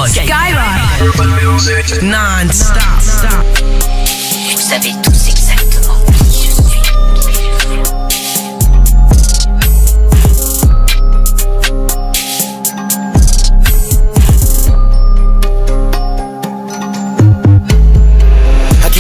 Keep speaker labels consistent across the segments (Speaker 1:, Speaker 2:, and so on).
Speaker 1: Skyrock non-stop.
Speaker 2: Vous savez tous exactement qui je suis.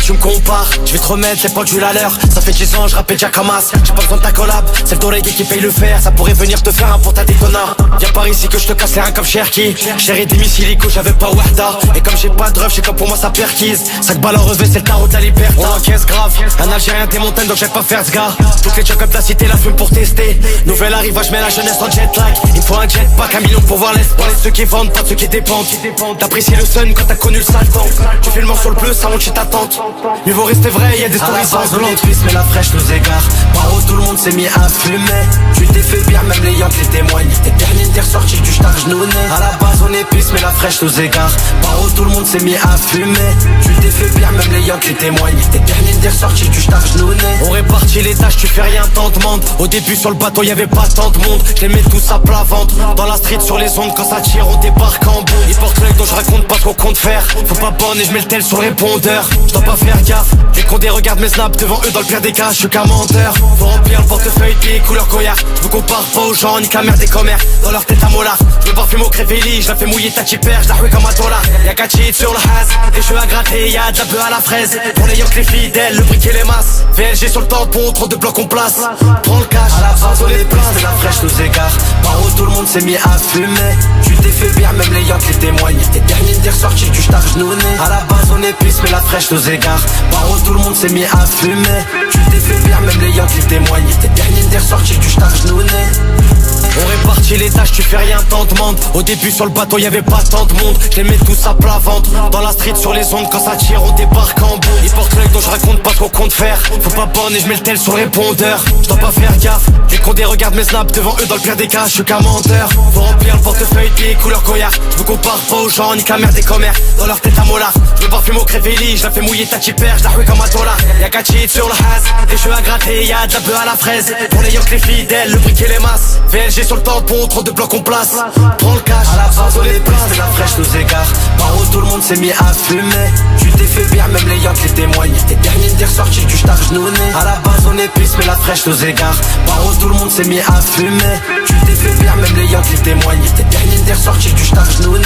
Speaker 3: Tu me compares, je vais te remettre les pendules à l'heure. Ça fait 10 ans, je rappelle Jack Hamas. J'ai pas besoin de ta collab, c'est le Doré qui paye le fer. Ça pourrait venir te faire un pour ta détonnard. Viens par ici que je te casse les reins comme Cherki. Chéri des missilicos, j'avais pas Wahda. Et comme j'ai pas de rêve, j'ai comme pour moi ça perquise. 5 balles en revêt, c'est le tarot de la liberté. On encaisse grave, un Algérien des montagnes donc j'ai pas faire ce gars. Toutes les jokes de la cité la fume pour tester. Nouvel arrivage, mais la jeunesse en jet lag. Il me faut un jetpack, 1 million pour voir l'espoir. Les ceux qui vendent, pas de ceux qui dépendent. T'apprécies le sun quand t'as connu le sale temps. Tu fais le morceau le bleu, ça monte chez ta tante. Mieux vaut rester vrai, y'a des stories sans l'entreprise, mais la fraîche nous égare. Paro, tout le monde s'est mis à fumer. Tu t'es fait bien, même les Yankees témoignent. Tes derniers t'es ressorti du star genouné. À la base on est pisse, mais la fraîche nous égare. Paro, tout le monde s'est mis à fumer. Tu t'es fait bien, même les Yankees témoignent. Tes derniers t'es ressorti du star genouné. On répartit les tâches, tu fais rien, t'en demandes. Au début sur le bateau y'avait pas tant de monde. Je les mets tous à plat ventre. Dans la street sur les ondes, quand ça tire on débarque en bout. Ils portent l'œil dont je raconte pas ce qu'on compte faire. Faut pas bonne et je mets le tel sur le répondeur. Je dois pas faire gaffe. Les condés regardent mes snaps devant eux dans le pire des cas, je suis qu'un menteur. Faut remplir le portefeuille pieds couleur goyard. Je me compare pas aux gens, ni qu'à mère des commères. Dans leur tête à molar, je me parfume au crévéli. Je la fais mouiller ta chipère, je la rouille comme un dollar. Y'a qu'à cheat sur le has, des jeux à gratter, y'a de la bœuf à la fraise. Pour les yanks les fidèles, le briquet les masses. VLG sur le tampon, 32 blocs on place. Prends le cash, à la base on est plein. C'est la fraîche nous égare, Paro tout le monde s'est mis à fumer. Tu t'es fait bien, même les yanks les témoignent. Tes derniers t'es ressorti du star genouné. À la base on est pisse, mais la fraîche nous égare. Paro tout le monde s'est mis à fumer. Tu t'es fait bien, même les Yankees témoignent. Tes derniers t'es ressorti du star genouné. On répartit les tâches, tu fais rien, t'en demandes. Au début sur le bateau y'avait pas tant de monde. Je les mets tous à plat ventre. Dans la street sur les ondes, quand ça tire on débarque en bout. Ils portent l'œil dont je raconte pas ce qu'on compte faire. Faut pas bonne et je mets le tel sur le répondeur. Je dois pas faire gaffe. Les condés regardent mes snaps devant eux dans le pire des cas, je suis qu'un menteur. Faut remplir le portefeuille pieds couleur goyard. Je me compare pas aux gens, ni qu'à mère des commères. Dans leur tête à molar, je me parfume au crévéli. Je la fais mouiller ta chipère, je la rouille comme un dollar. Y'a qu'à cheat sur le has, des jeux à gratter, y'a de la bœuf à la fraise. Pour les yanks les fidèles, le briquet les masses. VLG sur le tampon, 32 blocs on place. Prends le cash, à la base on est plein. C'est la fraîche nous égare, Paro tout le monde s'est mis à fumer. Tu t'es fait bien, même les yanks les témoignent. Tes derniers t'es ressorti du star genouné. À la base on est pisse, mais la fraîche nous égare. Paro tout le monde s'est mis à fumer. Tu t'es fait bien, même les yanks les témoignent. Tes derniers t'es ressorti du star genouné.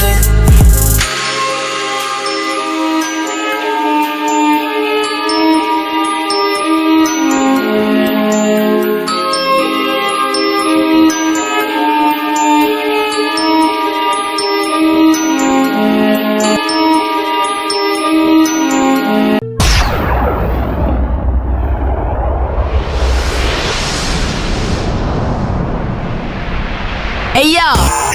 Speaker 1: Hey yo!